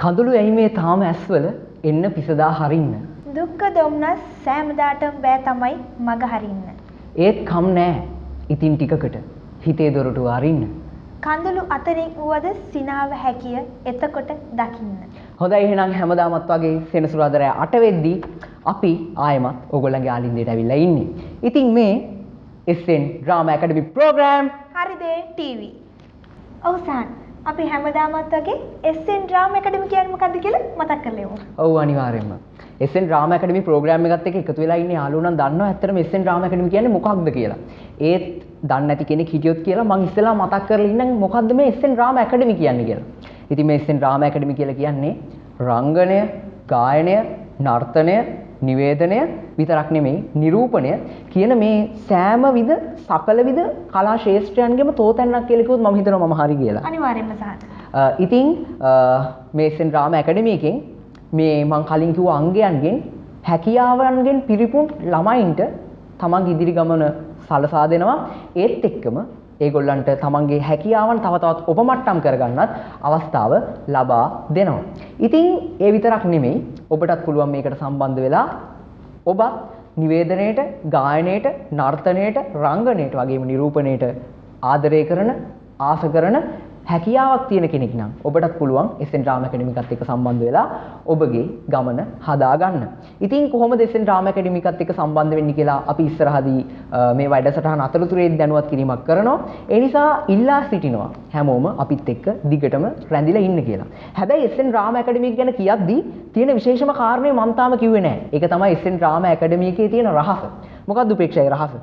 කඳුළු ඇයි මේ තාම ඇස්වල එන්න පිසදා හරින්න. දුක්ඛ දොම්නස් සෑමදාටම බෑ තමයි මග හරින්න. ඒත් කම් නෑ. ඉතින් ටිකකට හිතේ දොරටු අරින්න. කඳුළු අතරින් වුවද සිනාව හැකිය එතකොට දකින්න. හොඳයි එහෙනම් හැමදාමත් වගේ සෙනසුරාදා රෑ 8 වෙද්දී අපි ආයෙමත් ඔයගොල්ලන්ගේ ආලින්දයට ඇවිල්ලා ඉන්නේ. ඉතින් මේ SN Drama Academy program හරිදේ TV. ඔව් සාන්. අපි හැමදාමත් වගේ SN Drama Academy කියන්නේ මොකද්ද කියලා මතක් කරලෙමු. ඔව් අනිවාර්යෙන්ම. SN Drama Academy program එකත් එක්ක එකතු වෙලා ඉන්නේ යාළුවෝ නම් දන්නවා ඇත්තටම SN Drama Academy කියන්නේ මොකක්ද කියලා. ඒත් දන්නේ නැති කෙනෙක් හිටියොත් කියලා මම ඉස්සෙල්ලා මතක් කරලා ඉන්නම් මොකද්ද මේ SN Drama Academy කියන්නේ කියලා. ඉතින් මේ SN Drama Academy කියලා කියන්නේ රංගනය, ගායනය, නර්තනය, නිවේදනය විතරක් නෙමෙයි නිරූපණය කියන මේ සෑම විද සකල විද කලා ශාස්ත්‍රයන්ගෙම තෝතැන්නක් කියලා කිව්වොත් මම හිතනවා මම හරි කියලා. අනිවාර්යෙන්ම සහන්. ඉතින් මේ SN Drama Academy එකෙන් මේ මම කලින් කිව්ව අංගයන්ගෙන් හැකියාවන්ගෙන් පිරිපුන් ළමයින්ට තමන්ගේ ඉදිරි ගමන සලසා දෙනවා. ඒත් එක්කම ඒගොල්ලන්ට තමන්ගේ හැකියාවන් තව තවත් උපමට්ටම් කරගන්නත් අවස්ථාව ලබා දෙනවා. ඉතින් ඒ විතරක් නෙමෙයි ඔබටත් පුළුවන් මේකට සම්බන්ධ වෙලා ඔබත් නිවේදනයේට, ගායනයේට, නර්තනයේට, රංගනයේට වගේම නිරූපණයට ආදරය කරන, ආස කරන හැකියාවක් තියෙන කෙනෙක් නම් ඔබටත් පුළුවන් SN Drama Academy එකත් එක්ක සම්බන්ධ වෙලා ඔබගේ ගමන හදා ගන්න. ඉතින් කොහොමද SN Drama Academy එකත් එක්ක සම්බන්ධ වෙන්නේ කියලා අපි ඉස්සරහදී මේ වැඩසටහන අතරතුරේදී දැනුවත් කිරීමක් කරනවා. ඒ නිසා ඉල්ලා සිටිනවා හැමෝම අපිත් එක්ක දිගටම රැඳිලා ඉන්න කියලා. හැබැයි SN Drama Academy ගැන කියද්දී තියෙන විශේෂම කාරණේ මම තාම කිව්වේ නැහැ. ඒක තමයි SN Drama Academy එකේ තියෙන රහස. මොකක්ද උපේක්ෂාවේ රහස?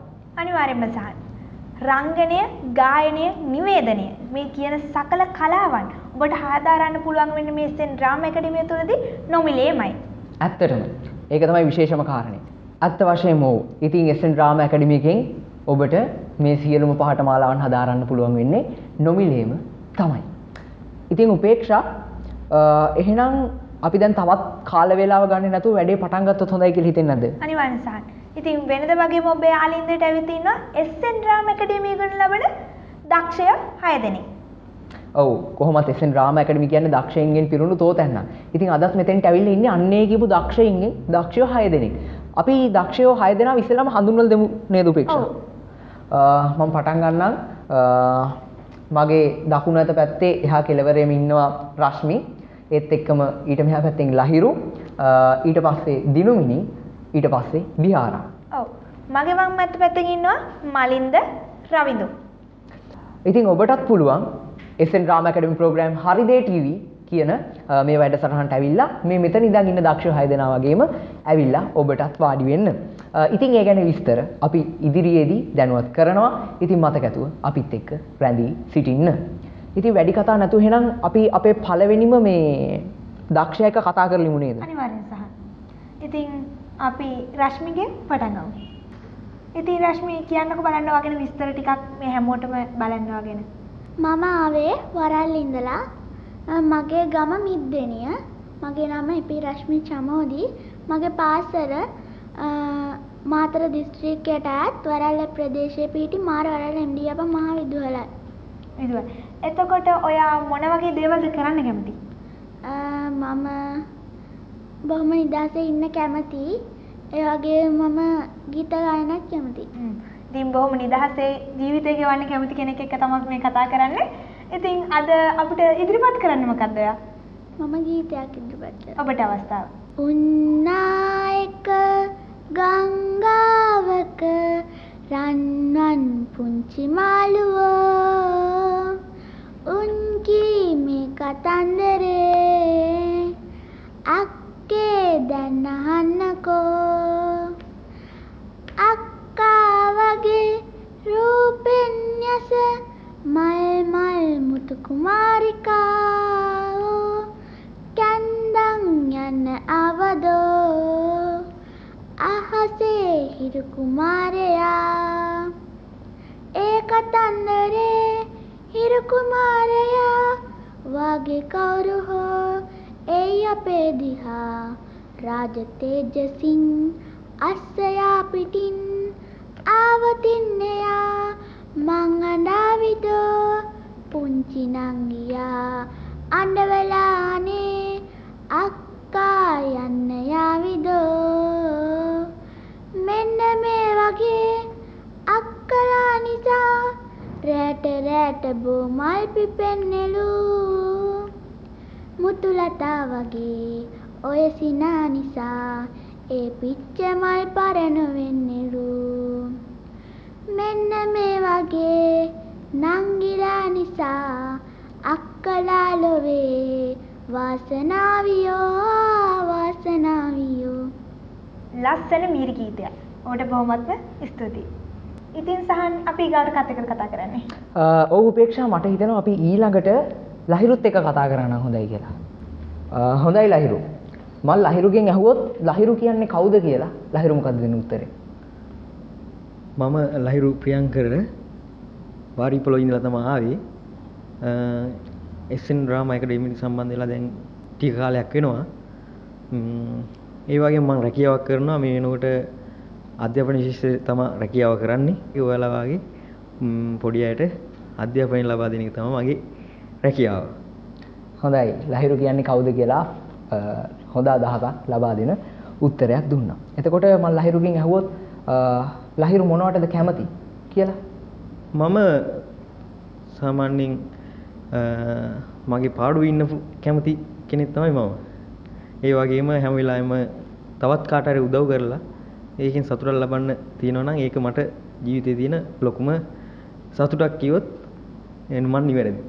අනිවාර්යෙන්ම සහන්. රංගනය, ගායනය, නිවේදනය මේ කියන සකල කලාවන් ඔබට හදාරන්න පුළුවන් වෙන්නේ මේ SN Drama Academy තුලදී නොමිලේමයි. ඇත්තටම. ඒක තමයි විශේෂම කාරණේ. අත්ත වශයෙන්ම ඕ. ඉතින් SN Drama Academy එකෙන් ඔබට මේ සියලුම පාඨමාලාවන් හදාරන්න පුළුවන් වෙන්නේ නොමිලේම තමයි. ඉතින් උපේක්ෂා එහෙනම් අපි දැන් තවත් කාල වේලාව ගන්න නැතුව වැඩේ පටන් ගත්තොත් හොඳයි කියලා හිතෙන්නේ නැද්ද? අනිවාර්යෙන් සහන්. ඉතින් වෙනද වගේම ඔබේ ආලින්දයට ඇවිත් ඉන්නවා SN Drama Academy එකෙන් ලැබෙන දක්ෂය 6 දෙනෙක්. ඔව් කොහොමත් SN Drama Academy කියන්නේ දක්ෂයින්ගෙන් පිරුණු තෝතැන්න. ඉතින් අදත් මෙතෙන්ට ඇවිල්ලා ඉන්නේ අන්නේ කියපු දක්ෂයින්ගෙන් දක්ෂයෝ 6 දෙනෙක්. අපි දක්ෂයෝ 6 දෙනා ඉස්සෙල්ලාම හඳුන්වලා දෙමු නේද උපේක්ෂා? මම පටන් ගන්නම්. මගේ දකුණු අත පැත්තේ එහා කෙළවරේම ඉන්නවා රශ්මි. ඒත් එක්කම ඊට මෙහා පැත්තෙන් ලහිරු. ඊට පස්සේ දිනුමිනි. ඊට පස්සේ විහාරා. ඔව්. මගේ වම් අත පැත්තෙන් ඉන්නවා මලින්ද රවිඳු. ඉතින් ඔබටත් පුළුවන් SN Drama Academy program හරිදේ TV කියන මේ වැඩසටහනට ඇවිල්ලා මේ මෙතන ඉඳන් ඉන්න දක්ෂ 6 දෙනා වගේම ඇවිල්ලා ඔබටත් වාඩි වෙන්න. ඉතින් ඒ ගැන විස්තර අපි ඉදිරියේදී දැනුවත් කරනවා. ඉතින් මතක ඇතුව අපිත් එක්ක රැඳී සිටින්න. ඉතින් වැඩි කතා නැතුව එහෙනම් අපි අපේ පළවෙනිම මේ දක්ෂයෙක් කතා කරලිමු නේද? අනිවාර්යෙන් සහන්. ඉතින් අපි රශ්මිගෙන් පටන් ගමු. ඉතින් රශ්මි කියන්නකෝ බලන්න වගේ විස්තර ටිකක් මේ හැමෝටම බලන්න වගේ. මම ආවේ වරල්ලි ඉඳලා. මගේ ගම මිද්දෙනිය. මගේ නම ඉපි රශ්මි චමෝදි. මගේ පාසල මාතර දිස්ත්‍රික්කයට ඈත් වරල්ල ප්‍රදේශයේ පිහිටි මාර වරල්ල MD අප මහා විදුහලයි. විදුහල. එතකොට ඔයා මොන වගේ දේවල්ද කරන්න කැමති? මම බොහොම නිදහසේ ඉන්න කැමති. ඒ වගේම මම ගීත ගායනත් කැමති. ඉතින් බොහොම නිදහසේ ජීවිතය ගෙවන්න කැමති කෙනෙක් එක්ක තමයි මේ කතා කරන්නේ. ඉතින් අද අපිට ඉදිරිපත් කරන්න මොකද්ද ඔයා? මම ගීතයක් ඉදිරිපත් කරනවා. ඔබට අවස්ථාව. උන්නායක ගංගාවක රන්වන් පුංචි මාළුවෝ උන් කීමේ කතන්දරේ අක්කේ දැන් අහන්නකෝ අක්කා වගේ රූපෙන් යස මල් මල් මුතු කුමාරිකාවෝ කැන්දන් යන්න අවදෝ අහසේ හිරු කුමාරයා ඒ කතන්දරේ හිරු කුමාරයා වගේ කවුරු හෝ එයි අපේ දිහා රාජ තේජසින් අස්සයා පිටින් ආවතින්නයා මං අඬාවිදෝ පුංචි නංගියා අඬවලානේ යන්න යාවිදෝ මෙන්න මේ වගේ අක්කලා නිසා රැට රැට බෝ මල් පිපෙන්නලු මුතුලතා වගේ ඔය සිනා නිසා ඒ පිච්ච මල් පරණ වෙන්නලු මෙන්න මේ වගේ නංගිලා නිසා අක්කලා ලොවේ වාසනාවියෝ වාසනාවියෝ. ලස්සන මීරි ගීතයක්. ඔබට බොහොමත්ම ස්තුතියි. ඉතින් සහන් අපි ඊගාට කතා කරන්නේ. ඔව් උපේක්ෂා මට හිතෙනවා අපි ඊළඟට ලහිරුත් එක්ක කතා කරන්න හොඳයි කියලා. හොඳයි ලහිරු. මම ලහිරුගෙන් අහුවොත් ලහිරු කියන්නේ කවුද කියලා. ලහිරු මොකද්ද දෙන උත්තරේ? මම ලහිරු ප්‍රියංකර වාරිපොළ ඉඳලා තමයි ආවේ. SN ඩ්‍රාමා ඇකඩමියට සම්බන්ධ වෙලා දැන් ටික කාලයක් වෙනවා. ඒ වගේම මම රැකියාවක් කරනවා. මේ වෙනකොට අධ්‍යාපන ශිෂ්‍ය තමයි රැකියාව කරන්නේ. ඒ ඔයාලා වගේ පොඩි අයට අධ්‍යාපනය ලබා දෙන එක තමයි මගේ රැකියාව. හොඳයි. ලහිරු කියන්නේ කවුද කියලා හොඳ අදහසක් ලබා දෙන උත්තරයක් දුන්නා. එතකොට මම ලහිරුගෙන් අහුවොත් ලහිරු මොනවටද කැමති කියලා? මම සාමාන්‍යයෙන් මගේ පාඩුවේ ඉන්න කැමති කෙනෙක් තමයි මම. ඒ වගේම හැම වෙලාවෙම තවත් කාට හරි උදව් කරලා ඒකෙන් සතුටක් ලබන්න තියෙනවා නම් ඒක මට ජීවිතේ තියෙන ලොකුම සතුටක් කිව්වොත් මම නිවැරදි.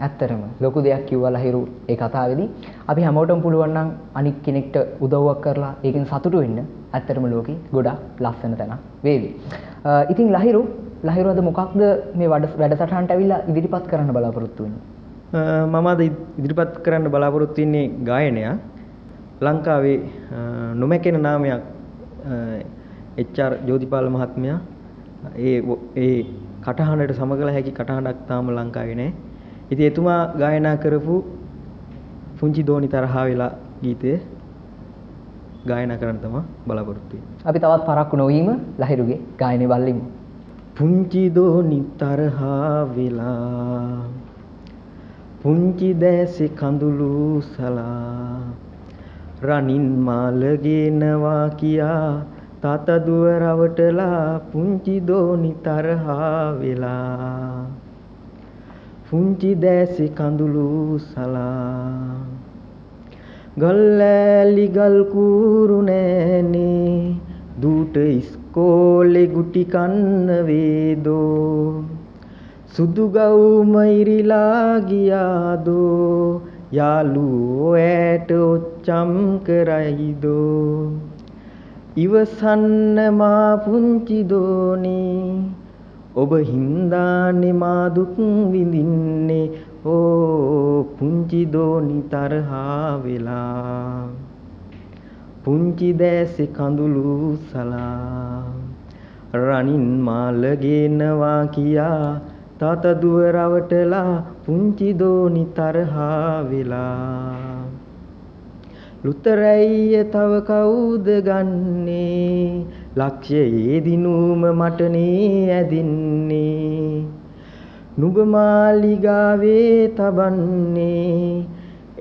ඇත්තටම ලොකු දෙයක් කිව්වා ලහිරු ඒ කතාවේදී. අපි හැමෝටම පුළුවන් නම් අනික් කෙනෙක්ට උදව්වක් කරලා ඒකෙන් සතුටු වෙන්න ඇත්තටම ලෝකේ ගොඩක් ලස්සන තැනක් වේවි. ඉතින් ලහිරු අද මොකක්ද මේ වැඩසටහනට ඇවිල්ලා ඉදිරිපත් කරන්න බලාපොරොත්තු වෙන්නේ? මම අද ඉදිරිපත් කරන්න බලාපොරොත්තු වෙන්නේ ගායනයක්. ලංකාවේ නොමැකෙන නාමයක් HR ජෝතිපාල මහත්මයා ඒ කටහඬට සමගල හැකි කටහඬක් තාම ලංකාවේ නැහැ. ඉතින් එතුමා ගායනා කරපු පුංචි දෝනි තරහා වෙලා ගීතය ගායනා කරන්න තමයි බලාපොරොත්තු වෙන්නේ. අපි තවත් පරක්කු නොවීම ලහිරුගේ ගායනය බලමු. පුංචි දෝනි තරහා වෙලා පුංචි දැසේ කඳුළු සලා රනින් මාල ගේනවා කියා තාතා දුව රවටලා පුංචි දෝනි තරහා වෙලා පුංචි දැසේ කඳුළු සලා ගල්ලෑලි ගල් කූරු නෑනේ දූට ඉස්කෝලේ ගුටි කන්න වේදෝ සුදු ගවුම ඉරිලා ගියාදෝ යාළුවෝ ඈට ඔච්චම් කරයිදෝ ඉවසන්න මා පුංචි දෝනේ ඔබ හින්දානේ මා දුක් විඳින්නේ ඕ පුංචි දෝනි තරහා වෙලා පුංචි දැසේ කඳුළු සලා රනින් මාල ගේනවා කියා තාතා දුව රවටලා පුංචි දෝනි තරහා වෙලා ලුතරැයිය තව කවුද ගන්නේ ලක්ෂයේ දිනුම මටනේ ඇදින්නේ නුඹ මාලිගාවේ තබන්නේ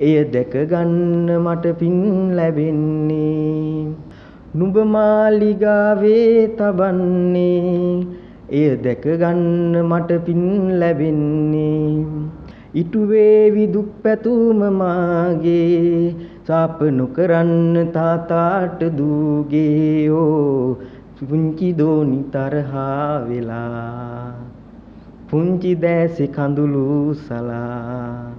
එය දැක ගන්න මට පින් ලැබෙන්නේ නුඹ මාලිගාවේ තබන්නේ එය දැක ගන්න මට පින් ලැබෙන්නේ ඉටු වේවි දුක් පැතුම මාගේ සාප නොකරන්න තාතාට දූගේ ඕ පුංචි දෝනි තරහා වෙලා පුංචි දැසේ කඳුළු සලා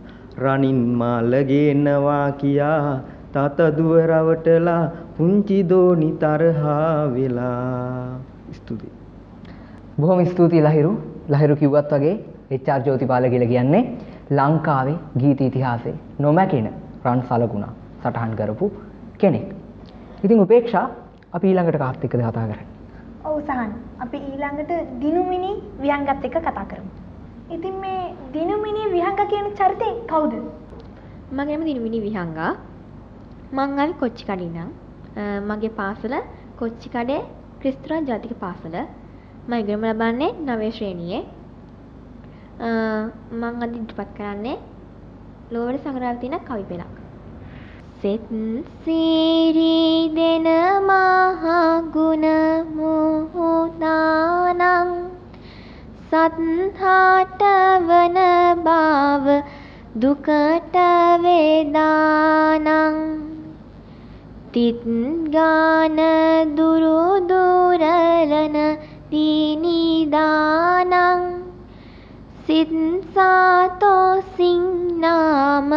රනින් මාල ගේනවා කියා තාතා දුව රවටලා පුංචි දෝනි තරහා වෙලා. ස්තුතියි. බොහොම ස්තුතියි ලහිරු. ලහිරු කිව්වත් වගේ HR ජෝතිපාල කියලා කියන්නේ ලංකාවේ ගීත ඉතිහාසයේ නොමැකෙන රන් සලකුණා සටහන් කරපු කෙනෙක්. ඉතින් උපේක්ෂා අපි ඊළඟට කාත් එක්කද කතා කරන්නේ? ඔව් සහන්. අපි ඊළඟට දිනුමිනි විහංගත් එක්ක කතා කරමු. ඉතින් මේ දිනුමිනි විහංග කියන චරිතේ කවුද? මගේ නම දිනුමිනි විහංගා. මං ආවේ කොච්චිකඩ ඉඳන්. මගේ පාසල කොච්චිකඩේ ක්‍රිස්තුරා ජාතික පාසල. මම ඉගෙනම ලබන්නේ 9 ශ්‍රේණියේ. මං අද ඉදිරිපත් කරන්නේ ලෝවැඩ සංග්‍රහයේ තියෙන කවි පෙළක්. සෙත් සීරි දෙන මහ ගුණ මුහුදානං සත්හාට වන බව දුකට වේදානං තිත් ගාන දුරු දුරලන දීනිදානං සිත් සාතෝ සිංනාම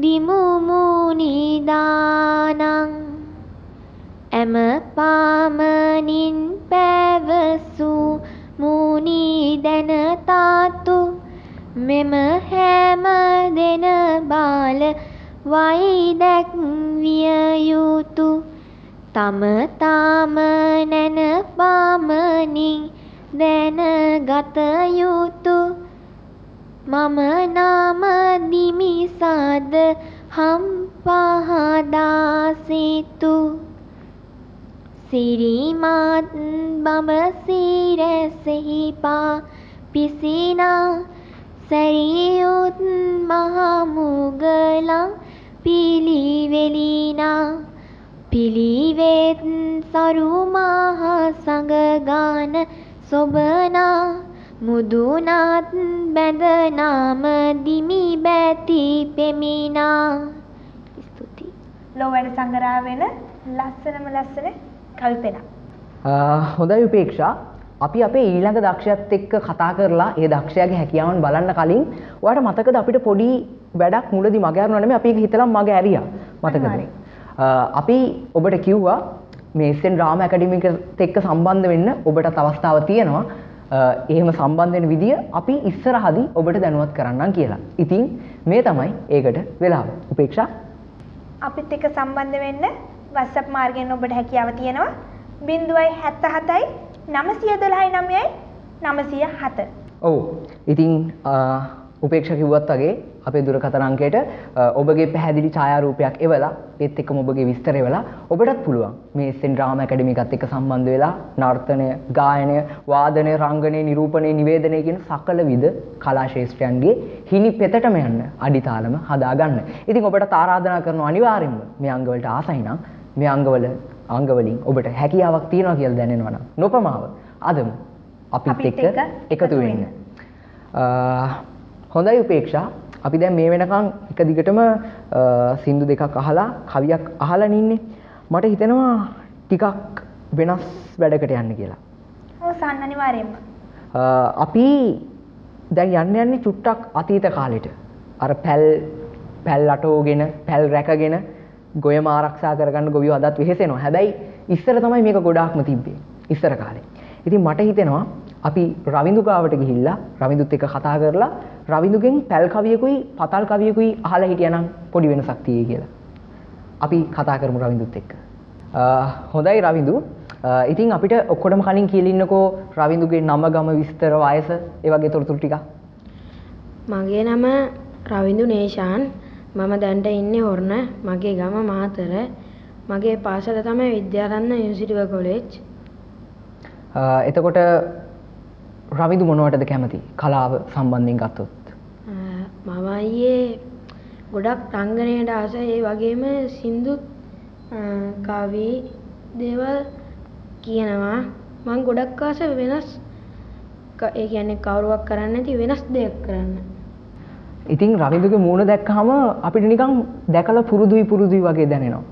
දිමුමුනිදානං එම පාමනින් පැවසූ මුනි දැන තාතු මෙම හැම දෙන බාල වයිදැක් විය යුතු තම තාම නැන පාමනින් දැනගත යුතු මම නාම දිමිසද හම් පහදාසිතු සිරිමත් බඹ සිරසෙහි පා පිසිනා සැරියුත් මහමුගලන් පිළිවෙලිනා පිළිවෙත් සරු මහ සංගගාන සොබනා මුදුනත් බැඳ නාම දිමි බැති පෙමිනා. ස්තුතියි. ලෝවැඩ සංගරා වෙන ලස්සන කල්පනා. හොඳයි උපේක්ෂා. අපි අපේ ඊළඟ දක්ෂයත් එක්ක කතා කරලා ඒ දක්ෂයාගේ හැකියාවන් බලන්න කලින් ඔයාලට මතකද අපිට පොඩි වැඩක් මුලදී මග ඇරුණා නෙමෙයි අපි ඒක හිතලා මග ඇරියා. මතකද? අපි ඔබට කිව්වා මේ SN ඩ්‍රාමා ඇකඩමි එකත් එක්ක සම්බන්ධ වෙන්න ඔබටත් අවස්ථාව තියෙනවා. එහෙම සම්බන්ධ වෙන විදිය අපි ඉස්සරහදී ඔබට දැනුවත් කරන්නම් කියලා. ඉතින් මේ තමයි ඒකට වෙලාව. උපේක්ෂා අපිත් එක්ක සම්බන්ධ වෙන්න WhatsApp මාර්ගයෙන් ඔබට හැකියාව තියෙනවා 077යි 912යි 907. ඔව්. ඉතින් උපේක්ෂා කිව්වත් වගේ අපේ දුරකථන අංකයට ඔබගේ පැහැදිලි ඡායාරූපයක් එවලා ඒත් එක්කම ඔබගේ විස්තර එවලා ඔබටත් පුළුවන් මේ SN ඩ්‍රාමා ඇකඩමි එකත් එක්ක සම්බන්ධ වෙලා නර්තනය, ගායනය, වාදනය, රංගනය, නිරූපණය, නිවේදනය කියන සකල විද කලා ශාස්ත්‍රයන්ගේ හිණි පෙතටම යන්න අඩිතාලම හදාගන්න. ඉතින් ඔබට ආරාධනා කරනවා අනිවාර්යෙන්ම මේ අංගවලට ආසයි නම් මේ අංගවලින් ඔබට හැකියාවක් තියෙනවා කියලා දැනෙනවා නම් නොපමාව අදම අපිත් එක්ක එකතු වෙන්න. හොඳයි උපේක්ෂා. අපි දැන් මේ වෙනකන් එක දිගටම සින්දු දෙකක් අහලා කවියක් අහලා ඉන්නේ. මට හිතෙනවා ටිකක් වෙනස් වැඩකට යන්න කියලා. ඔව් සන්න අනිවාර්යයෙන්ම. අපි දැන් යන්නේ චුට්ටක් අතීත කාලෙට. අර පැල් අටෝගෙන, පැල් රැකගෙන ගොයම ආරක්ෂා කරගන්න ගොවියෝ අදත් වෙහෙසෙනවා. හැබැයි ඉස්සර තමයි මේක ගොඩාක්ම තිබ්බේ. ඉස්සර කාලේ. ඉතින් මට හිතෙනවා අපි රවින්දු ගාවට ගිහිල්ලා රවින්දුත් එක්ක කතා කරලා රවින්දුගෙන් පැල් කවියකුයි පතල් කවියකුයි අහලා හිටියනම් පොඩි වෙනසක් තියෙයි කියලා. අපි කතා කරමු රවින්දුත් එක්ක. හොඳයි රවින්දු. ඉතින් අපිට ඔක්කොටම කලින් කියලා ඉන්නකෝ රවින්දුගේ නම ගම විස්තර වයස ඒ වගේ තොරතුරු ටික. මගේ නම රවින්දු නේෂාන්. මම දැන්ට ඉන්නේ හොරණ. මගේ ගම මාතර. මගේ පාසල තමයි විද්‍යාරත්න යුනිවර්සිටි කොලෙජ්. එතකොට රවින්දු මොනවටද කැමති කලාව සම්බන්ධයෙන් ගත්තොත්? මම අයියේ ගොඩක් රංගනයට ආසයි. ඒ වගේම සින්දුත් කවි දේවල් කියනවා. මම ගොඩක් ආස වෙනස් ඒ කියන්නේ කවුරුවක් කරන්නේ නැති වෙනස් දෙයක් කරන්න. ඉතින් රවින්දුගේ මූණ දැක්කහම අපිට නිකන් දැකලා පුරුදුයි වගේ දැනෙනවා.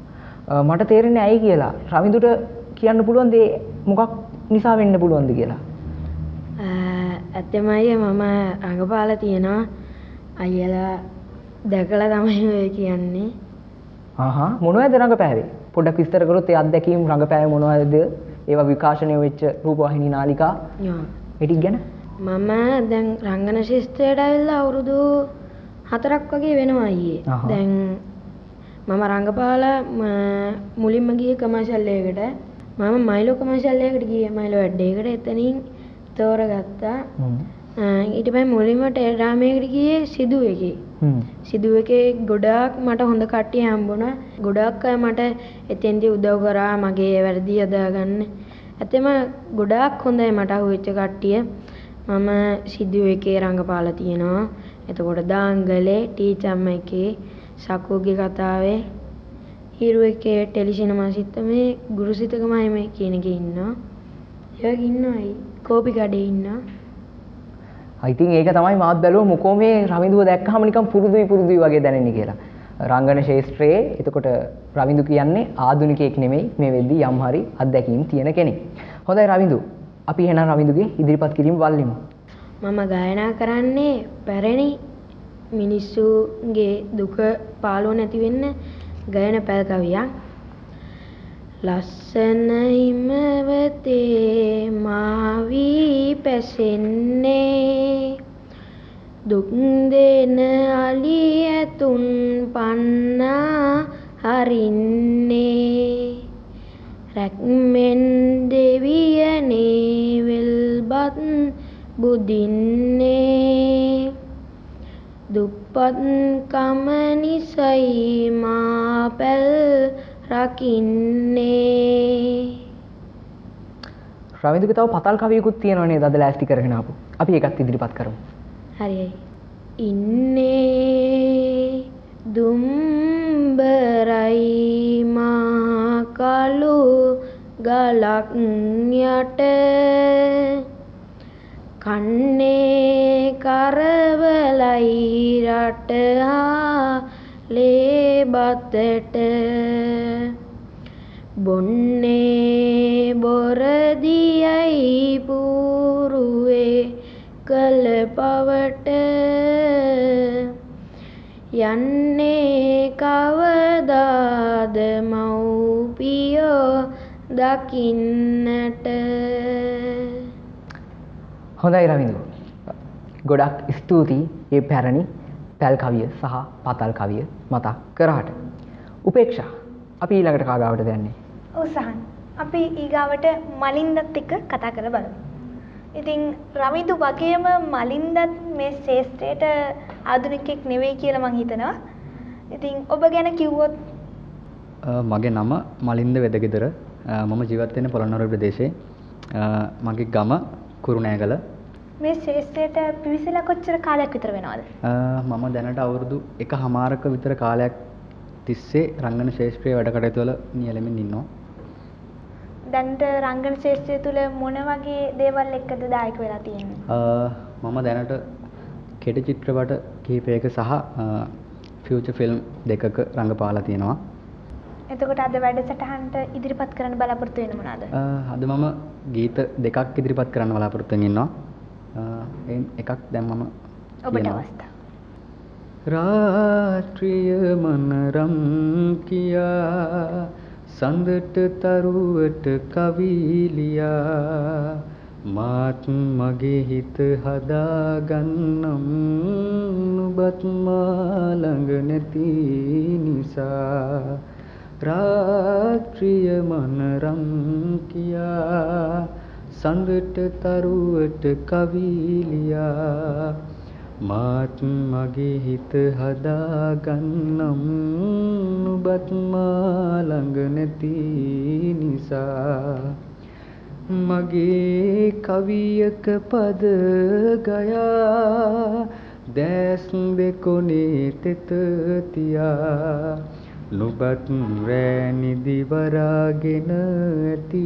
මට තේරෙන්නේ ඇයි කියලා. රවින්දුට කියන්න පුළුවන් දේ මොකක් නිසා වෙන්න පුළුවන්ද කියලා? ඇත්තම අයියේ මම රඟපාලා තියෙනවා. අයියලා දැකලා තමයි ඔය කියන්නේ. මොනවද රඟපෑවේ? පොඩ්ඩක් විස්තර කරොත් ඒ අත්දැකීම් රඟපෑවේ මොනවද? ඒවා විකාශනය වෙච්ච රූපවාහිනී නාලිකා ඒ ටික ගැන? මම දැන් රංගන ශිෂ්ටයට ඇවිල්ලා අවුරුදු 4ක් වගේ වෙනවා අයියේ. දැන් මම රංගපාලා මුලින්ම ගියේ කමර්ෂල් එකකට. මම මයිලෝ කමර්ෂල් එකකට ගියේ මයිලෝ ඇඩ් එකකට. එතනින් තෝරගත්තා. ඊට පස්සේ මුලින්ම ටෙලිග්‍රාමයකට ගියේ සිදු එකේ. සිදු එකේ ගොඩාක් මට හොඳ කට්ටිය හම්බුණා. ගොඩාක් අය මට එතෙන්දී උදව් කරා මගේ වැරදි අදාගන්න. ඇත්තම ගොඩාක් හොඳයි මට අහුවෙච්ච කට්ටිය. මම සිදු එකේ රංගපාලා තියෙනවා. එතකොට දාංගලේ ටීචර්ම එකේ සකුගේ කතාවේ හිරු එකේ ටෙලිසිනමා සිත්තමේ ගුරුසිතකමයි මේ කියන එකේ ඉන්නවා. ඒ වගේ ඉන්නවයි. කෝපි කඩේ ඉන්නවා. ඉතින් ඒක තමයි මාත් බැලුවා මොකෝ මේ රවිඳුව දැක්කහම නිකන් පුරුදුයි වගේ දැනෙන්නේ කියලා. රංගන ශාස්ත්‍රයේ එතකොට රවිඳු කියන්නේ ආධුනිකයෙක් නෙමෙයි මේ වෙද්දී යම් හරි අත්දැකීම් තියෙන කෙනෙක්. හොඳයි රවිඳු. අපි එහෙනම් රවිඳුගේ ඉදිරිපත් කිරීම වල්ලිමු. මම ගායනා කරන්නේ පැරණි මිනිස්සුගේ දුක පාළුව නැති වෙන්න ගයන පැල් කවියක්. ලස්සන හිමවතේ මාවී පැසෙන්නේ දුක් දෙන අලි ඇතුන් පන්නා හරින්නේ රැක්මෙන් දෙවියනේ වෙල්බත් බුදින්නේ දුප්පත් කම නිසයි මා පැල් රකින්නේ. රවිඳුගේ තව පතල් කවියකුත් තියෙනවා නේද අද ලෑස්ති කරගෙන ආපු. අපි ඒකත් ඉදිරිපත් කරමු. හරියි. ඉන්නේ දුම්බරයි මා කළු ගලක් යට කන්නේ කරවලයි රට හා ලේබතට බොන්නේ බොරදියයි පුරුවේ කළ පවට යන්නේ කවදාද මව්පියෝ දකින්නට. හොඳයි රවිඳු. ගොඩක් ස්තුතියි මේ පැරණි පැල් කවිය සහ පතල් කවිය මතක් කරාට. උපේක්ෂා අපි ඊළඟට කාගාවට යන්නේ? ඔව් සහන්. අපි ඊගාවට මලින්දත් එක්ක කතා කරලා බලමු. ඉතින් රවිඳු වගේම මලින්දත් මේ ශාස්ත්‍රයට ආධුනිකෙක් නෙවෙයි කියලා මං හිතනවා. ඉතින් ඔබ ගැන කිව්වොත්? මගේ නම මලින්ද වෙදගෙදර. මම ජීවත් වෙන්නේ පොළොන්නරුව ප්‍රදේශයේ. මගේ ගම කුරුණෑගල. මේ ශාස්ත්‍රයට පිවිසලා කොච්චර කාලයක් විතර වෙනවද? මම දැනට අවුරුදු 1.5ක විතර කාලයක් තිස්සේ රංගන ශාස්ත්‍රයේ වැඩ කටයුතු වල නියැලෙමින් ඉන්නවා. දැනට රංගන ශාස්ත්‍රය තුල මොන වගේ දේවල් එක්කද දායක වෙලා තියෙන්නේ? මම දැනට කෙටි චිත්‍රපට කිහිපයක සහ ෆියුචර් ෆිල්ම් දෙකක රඟපාලා තියෙනවා. එතකොට අද වැඩසටහනට ඉදිරිපත් කරන්න බලාපොරොත්තු වෙන්නේ මොනවාද? අද මම ගීත දෙකක් ඉදිරිපත් කරන්න බලාපොරොත්තු ඉන්නවා. එකක් දැන් මම ඔබට අවස්ථාව. රාත්‍රිය මනරම් කියා සඳට තරුවට කවිලියා මාත් මගේ හිත හදාගන්නම් නුඹත් මා ළඟ නැති නිසා රාත්‍රිය මනරම් කියා සඳට තරුවට කවිලියා මාත් මගේ හිත හදාගන්නම් නුඹත් මා ළඟ නැති නිසා මගේ කවියක පද ගයා දැස් දෙකොනේ තෙත තියා නුඹත් රෑ නිදි වරාගෙන ඇති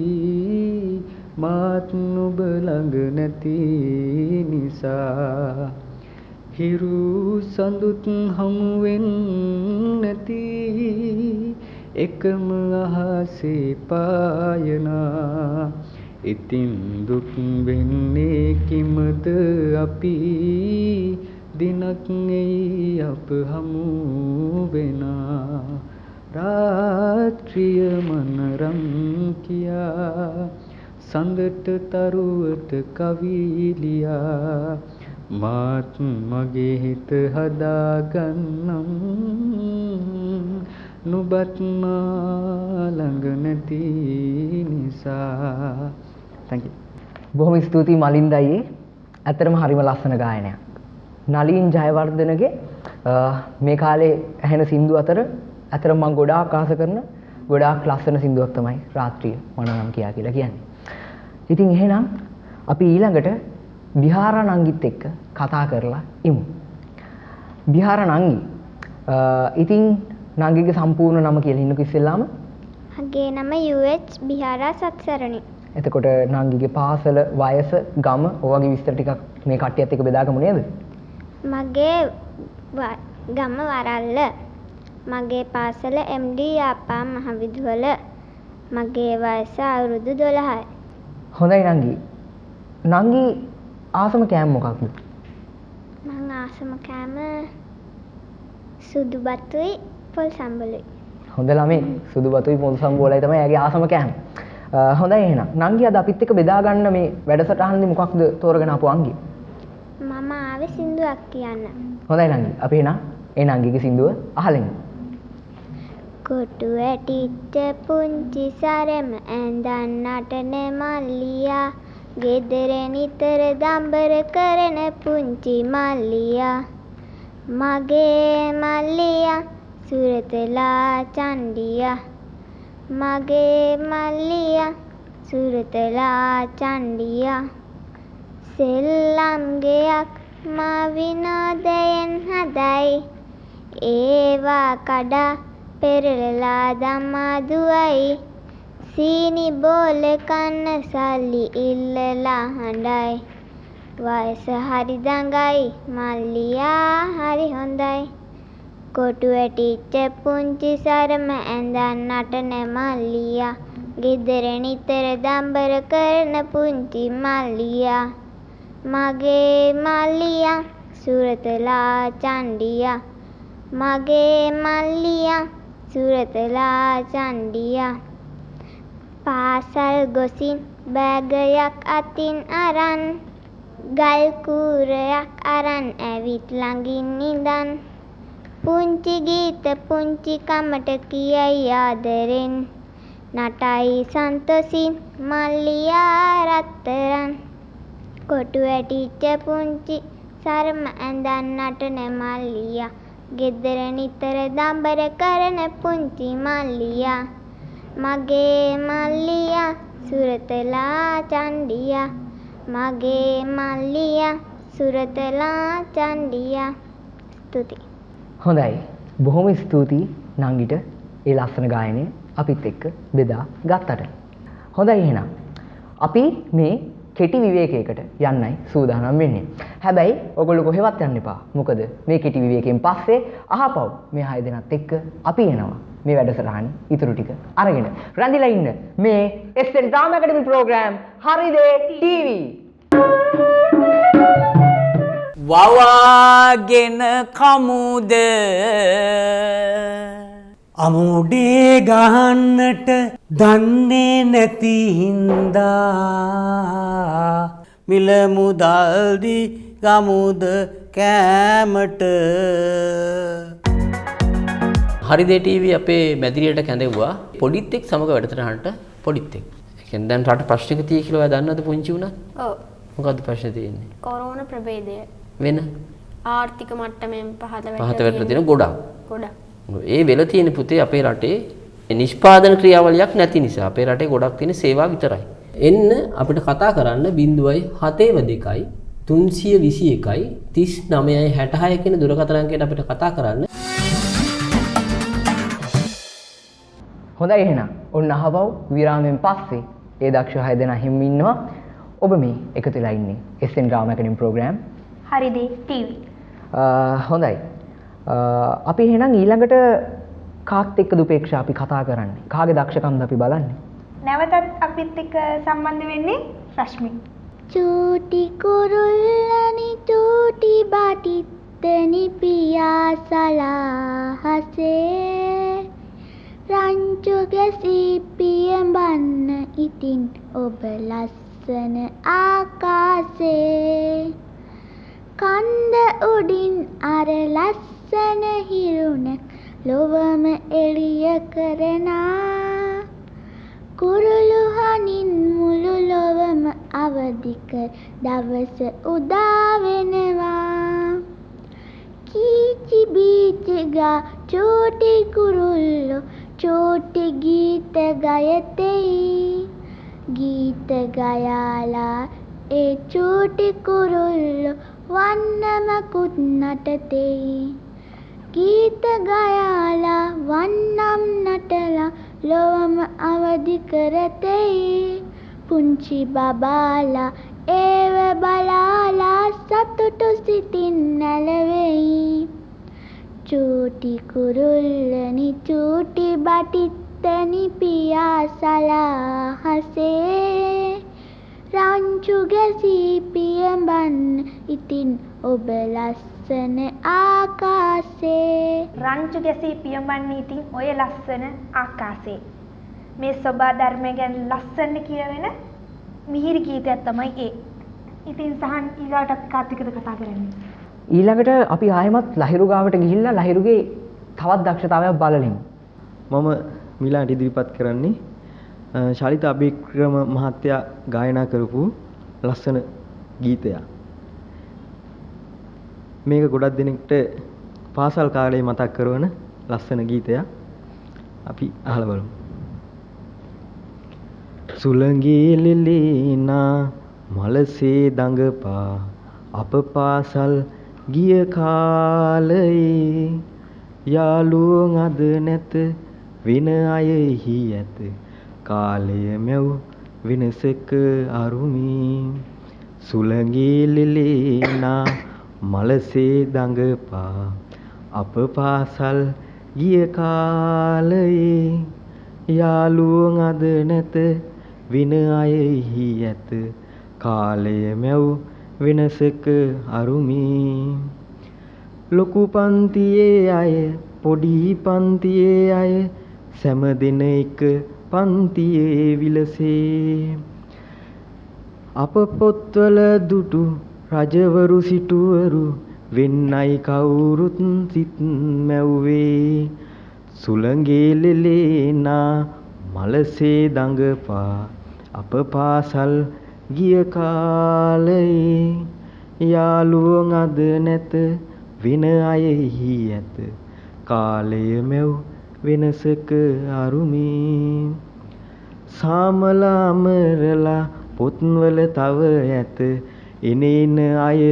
මාත් නුඹ ළඟ නැති නිසා හිරු සඳුත් හමුවෙන් නැති එකම අහසේ පායනා ඉතින් දුක් වෙන්නේ කිමද අපි දිනක් එයි අප හමු වෙනා රාත්‍රිය මනරම් කියා සඳට තරුවට කවිලියා මාත් මගේ හිත හදාගන්නම් නුඹත් මා ළඟ නැති නිසා. Thank you. බොහොම ස්තුතියි මලින්ද අයියේ. ඇත්තටම හරිම ලස්සන ගායනයක්. නලින් ජයවර්ධනගේ මේ කාලේ ඇහෙන සින්දු අතර ඇත්තටම මම ගොඩාක් ආස කරන ගොඩාක් ලස්සන සින්දුවක් තමයි රාත්‍රිය මනරම් කියා කියලා කියන්නේ. ඉතින් එහෙනම් අපි ඊළඟට විහාරානංගිත් එක්ක කතා කරලා ඉමු. විහාරානංගි ඉතින් නංගිගේ සම්පූර්ණ නම කියලා ඉන්නකෝ ඉස්සෙල්ලාම. මගේ නම UH බිහාරා සත්සරණි. එතකොට නංගිගේ පාසල වයස ගම ඔය වගේ විස්තර ටිකක් මේ කට්ටියත් එක්ක බෙදාගමු නේද? මගේ ගම වරල්ල. මගේ පාසල MD යාපා මහවිදුහල. මගේ වයස අවුරුදු 12යි. හොඳයි නංගි. නංගි ආසම කෑම මොකක්ද? මං ආසම කෑම සුදු බතුයි පොල් සම්බලුයි. හොඳ ළමයි. සුදු බතුයි පොල් සම්බෝලයි තමයි එයාගේ ආසම කෑම. හොඳයි එහෙනම්. නංගි අද අපිත් එක්ක බෙදා ගන්න මේ වැඩසටහනේදී මොකක්ද තෝරගෙන ආපු අංගි? මම ආවේ සින්දුවක් කියන්න. හොඳයි නංගි. අපි එහෙනම් ඒ නංගිගේ සින්දුව අහලෙමු. කොටු ඇටිච්ච පුංචි සරම ඇඳන්නට මල්ලියා ගෙදර නිතර දම්බර කරන පුංචි මල්ලියා මගේ මල්ලියා සුරතලා චණ්ඩියා මගේ මල්ලියා සුරතලා චණ්ඩියා සෙල්ලම් ගෙයක් මා විනෝදයෙන් හදයි ඒවා කඩා පෙරලලා දමා දුවයි සීනි බෝල කන්න සල්ලි ඉල්ලලා හඬයි වයස හරි දඟයි මල්ලියා හරි හොඳයි කොටු ඇටිච්ච පුංචි සරම ඇඳන්නට මල්ලියා ගෙදර නිතර දම්බර කරන පුංචි මල්ලියා මගේ මල්ලියා සුරතලා චණ්ඩියා මගේ මල්ලියා සුරතලා චණ්ඩියා පාසල් ගොසින් බෑගයක් අතින් අරන් ගල් කූරයක් අරන් ඇවිත් ළඟින් ඉඳන් පුංචි ගීත පුංචි කමට කියයි ආදරෙන් නටයි සන්තොසින් මල්ලියා රත්තරන් කොටු ඇටිච්ච පුංචි සරම ඇඳන්නට මල්ලියා ගෙදර නිතර දම්බර කරන පුංචි මල්ලියා මගේ මල්ලියා සුරතලා චණ්ඩියා මගේ මල්ලියා සුරතලා චණ්ඩියා ස්තුතියි. හොඳයි. බොහොම ස්තුතියි නංගිට ඒ ලස්සන ගායනය අපිත් එක්ක බෙදා ගත්තට. හොඳයි එහෙනම්. අපි මේ කෙටි විවේකයකට යන්නයි සූදානම් වෙන්නේ. හැබැයි ඔයගොල්ලෝ කොහෙවත් යන්න එපා. මොකද මේ කෙටි විවේකයෙන් පස්සේ අහපව් මේ 6 දෙනාත් එක්ක අපි එනවා. මේ වැඩසටහනේ ඉතුරු ටික අරගෙන රැඳිලා ඉන්න මේ SN Drama Academy program හරිදේ TV. වවාගෙන කමුද අමුඩේ ගහන්නට දන්නේ නැති හින්දා මිල මුදල්දි ගමුද කෑමට. හරිදේ ටීවී අපේ මැදිරියට කැඳෙව්වා පොඩිත් එක් සමග වැඩසටහනට පොඩිත් එක්. ඒ කියන්නේ දැන් රට ප්‍රශ්නක තියෙයි කියලා ඔයා දන්නවද පුංචි උනා? ඔව්. මොකද්ද ප්‍රශ්නේ තියෙන්නේ? කොරෝනා ප්‍රභේදය. වෙන ආර්ථික මට්ටමෙන් පහත වැටලා තියෙන ගොඩක්. ගොඩක්. ඒ වෙල තියෙන පුතේ අපේ රටේ නිෂ්පාදන ක්‍රියාවලියක් නැති නිසා අපේ රටේ ගොඩක් තියෙන සේවා විතරයි. එන්න අපිට කතා කරන්න 0.72 321 3966 කියන දුරකථන අංකයට අපිට කතා කරන්න. හොඳයි එහෙනම්. ඔන්න අහපව් විරාමයෙන් පස්සේ ඒ දක්ෂ 6 දෙනා හිමින් ඉන්නවා. ඔබ මේ එකතු වෙලා ඉන්නේ SN Drama Academy program හරිදේ TV. හොඳයි. අපි එහෙනම් ඊළඟට කාත් එක්කද උපේක්ෂා අපි කතා කරන්නේ? කාගේ දක්ෂකම්ද අපි බලන්නේ? නැවතත් අපිත් එක්ක සම්බන්ධ වෙන්නේ රශ්මි. චූටි කුරුල්ලනි චූටි බටිත්තනි පියාසලා හසේ රංචු ගැසී පියඹන්න ඉතින් ඔබ ලස්සන ආකාසේ කන්ද උඩින් අර ලස්සන හිරුණක් ලොවම එළිය කරනා කුරුළු හනින් මුළු ලොවම අවදික දවස උදා වෙනවා කීචි බීචි ගා චූටි කුරුල්ලෝ චූටි ගීත ගයතෙයි ගීත ගයාලා ඒ චූටි කුරුල්ලෝ වන්නමකුත් නටතෙයි ගීත ගයාලා වන්නම් නටලා ලොවම අවදි කරතෙයි පුංචි බබාලා ඒව බලාලා සතුටු සිතින් නැලවෙයි චූටි කුරුල්ලනි චූටි බටිත්තනි පියාසලා හසේ රංචු ගැසී පියඹන්න ඉතින් ඔබ ලස්සන ආකාසේ රංචු ගැසී පියඹන්න ඉතින් ඔය ලස්සන ආකාසේ මේ සබා ධර්මය ගැන ලස්සන කියවෙන මිහිරි ගීතයක් තමයි ඒ. ඉතින් සහන් ඊළාට අපි කාර්තිකද කතා කරන්නේ. ඊළඟට අපි ආයෙමත් ලහිරු ගාවට ගිහිල්ලා ලහිරුගේ තවත් දක්ෂතාවයක් බලලෙමු. මම මිලාට ඉදිරිපත් කරන්නේ ශාලිත අබේක්‍රම මහත්තයා ගායනා කරපු ලස්සන ගීතයක්. මේක ගොඩක් දෙනෙක්ට පාසල් කාලේ මතක් කරවන ලස්සන ගීතයක්. අපි අහලා බලමු. සුළඟේ ලෙලේනා මලසේ දඟපා අප පාසල් ගිය කාලයේ යාළුවෝ අද නැත වෙන අයෙහි ඇත කාලය මැව් වෙනසක අරුමි සුළඟේ ලෙලේනා මලසේ දඟපා අප පාසල් ගිය කාලයේ යාළුවෝ අද නැත වෙන අයෙහි ඇත කාලය මැව් වෙනසක අරුමි ලොකු පන්තියේ අය පොඩි පන්තියේ අය සෑම දින එක පන්තියේ විලසේ අප පොත්වල දුටු රජවරු සිටුවරු වෙන්නයි කවුරුත් සිත් මැව්වේ සුළඟේ ලෙලේනා මලසේ දඟපා අප පාසල් ගිය කාලයේ යාළුවෝ අද නැත වෙන අයෙහි ඇත කාලය මැව් වෙනසක අරුමි සාමලාමරලා පොත්වල තව ඇත එනේන අය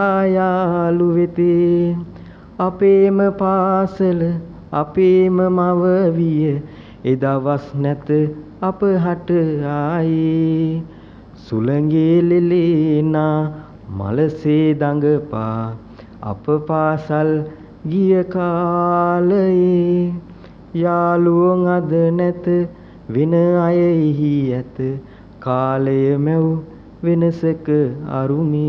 ආයාලු වෙතේ අපේම පාසල අපේම මව විය එදවස් නැත අප හට ආයේ සුළඟේ ලෙලේනා මලසේ දඟපා අප පාසල් ගිය කාලයේ යාළුවෝ අද නැත වෙන අයෙහි ඇත කාලය මැව් වෙනසක අරුමි.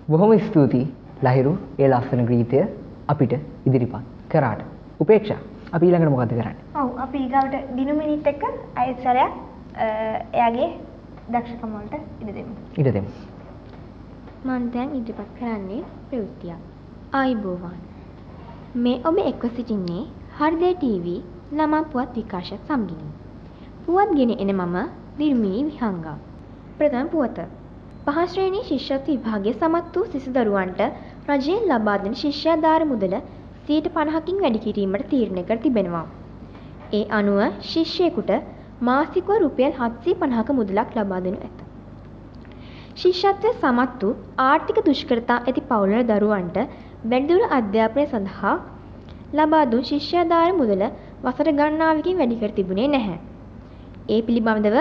බොහොම ස්තුතියි ලහිරු ඒ ලස්සන ගීතය අපිට ඉදිරිපත් කරාට. උපේක්ෂා අපි ඊළඟට මොකද කරන්නේ? ඔව් අපි ඊගාවට දිනුමිනිත් එක්ක අයසරයක් එයාගේ දක්ෂකම් වලට ඉඩ දෙමු. මම දැන් ඉදිරිපත් කරන්නේ ප්‍රවෘත්තියක්. ආයිබෝවන්. මේ ඔබ එක්ව සිටින්නේ හෘදය ටීවී ළමා පුවත් විකාශය සමගින්. පුවත් ගෙන එන මම දිර්මී විහංගා. ප්‍රථම පුවත. පහ ශ්‍රේණී ශිෂ්‍යත්ව විභාගයේ සමත් වූ සිසු දරුවන්ට රජයෙන් ලබා දෙන ශිෂ්‍යාධාර මුදල 50%කින් වැඩි කිරීමට තීරණය කර තිබෙනවා. ඒ අනුව ශිෂ්‍යයෙකුට මාසිකව රුපියල් 750ක මුදලක් ලබා දෙනු ඇත. ශිෂ්‍යත්වයේ සමත් වූ ආර්ථික දුෂ්කරතා ඇති පවුල්වල දරුවන්ට වැඩිදුර අධ්‍යාපනය සඳහා ලබා දුන් ශිෂ්‍යාධාර මුදල වසර ගණනාවකින් වැඩි කර තිබුණේ නැහැ. ඒ පිළිබඳව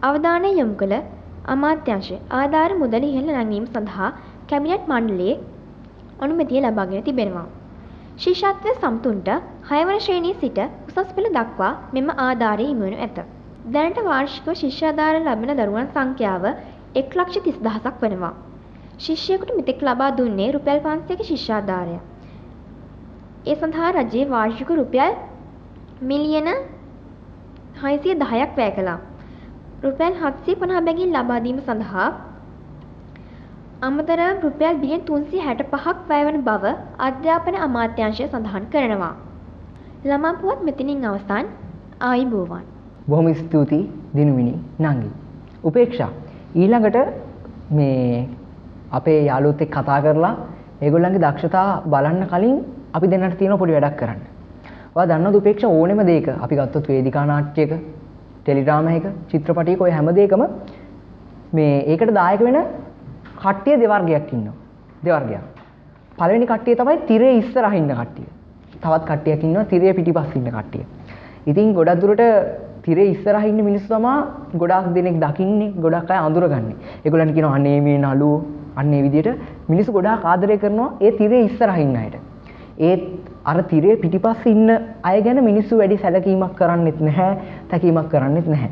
අවධානය යොමු කළ අමාත්‍යාංශය ආධාර මුදල ඉහළ නැංවීම සඳහා කැබිනට් මණ්ඩලයේ අනුමැතිය ලබාගෙන තිබෙනවා. ශිෂ්‍යත්වයේ සමතුන්ට 6 වන ශ්‍රේණියේ සිට උසස් පෙළ දක්වා මෙම ආධාරය හිමිවනු ඇත. දැනට වාර්ෂිකව ශිෂ්‍යාධාර ලබන දරුවන් සංඛ්‍යාව 1,30,000ක් වෙනවා. ශිෂ්‍යයෙකුට මෙතෙක් ලබා දුන්නේ රුපියල් 500ක ශිෂ්‍යාධාරය. ඒ සඳහා රජයේ වාර්ෂික රුපියල් මිලියන 610ක් වැය කළා. රුපියල් 750 බැගින් ලබා දීම සඳහා අමතරව රුපියල් බිලියන 365ක් වැය වන බව අධ්‍යාපන අමාත්‍යාංශය සඳහන් කරනවා. ළමා පුවත් මෙතනින් අවසන්. ආයිබෝවන්. බොහොම ස්තුතියි දිනුමිනි නංගි. උපේක්ෂා ඊළඟට මේ අපේ යාළුවොත් එක්ක කතා කරලා ඒගොල්ලන්ගේ දක්ෂතා බලන්න කලින් අපි දෙන්නට තියෙන පොඩි වැඩක් කරන්න. ඔයා දන්නවද උපේක්ෂා ඕනෙම දෙයක අපි ගත්තොත් වේදිකා නාට්‍යයක, ටෙලිඩ්‍රාමායක, චිත්‍රපටයක ඔය හැම දෙයකම මේ ඒකට දායක වෙන කට්ටිය දෙවර්ගයක් ඉන්නවා. දෙවර්ගයක්. පළවෙනි කට්ටිය තමයි තිරේ ඉස්සරහින් ඉන්න කට්ටිය. තවත් කට්ටියක් ඉන්නවා තිරේ පිටිපස්සේ ඉන්න කට්ටිය. ඉතින් ගොඩක් දුරට තිරේ ඉස්සරහින් ඉන්න මිනිස්සු තමයි ගොඩාක් දෙනෙක් දකින්නේ, ගොඩක් අය අඳුරගන්නේ. ඒගොල්ලන් කියනවා අනේ මේ නළුවෝ අන්න ඒ විදිහට මිනිස්සු ගොඩාක් ආදරය කරනවා ඒ තිරේ ඉස්සරහින් ඉන්න අයට. ඒත් අර තිරේ පිටිපස්සේ ඉන්න අය ගැන මිනිස්සු වැඩි සැලකීමක් කරන්නෙත් නැහැ, තැකීමක් කරන්නෙත් නැහැ.